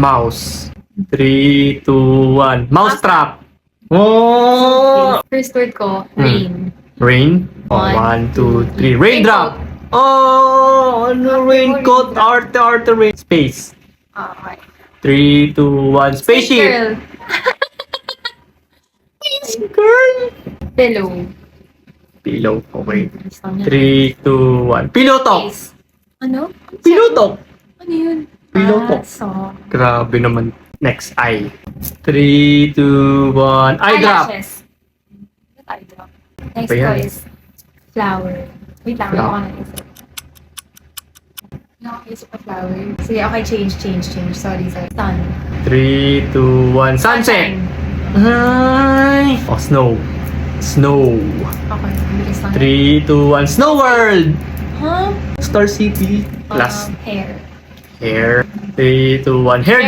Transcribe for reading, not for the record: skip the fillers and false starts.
Mouse. 3, 2, 1. Mousetrap. Oh! First word ko, rain. Rain. 1, 2, 3. Raindrop. Oh! Ano raincoat? Arte, rain. Space. Okay. 3, 2, 1. Spaceship. Girl. Space girl. Pillow. Pillow. Okay. 3, Three. 2, 1. Piloto. Face. Ano? Piloto. Ano yun? Piloto. So, Grabe naman. Next, eye. 3, 2, 1. Eye drop. eyelashes. What eye drop? Next Ba yan? ko is flower. Wait lang, Flower. ako naisip. Nakaisip pa flower. Sige, okay, change. Sorry. Sun. 3, 2, 1. Sunset. Ay! Oh, snow. Snow. Okay, bilis lang. 3, 2, 1. Snow World. Huh? Star City. Last. Hair. Hair. 3, 2, 1. Hair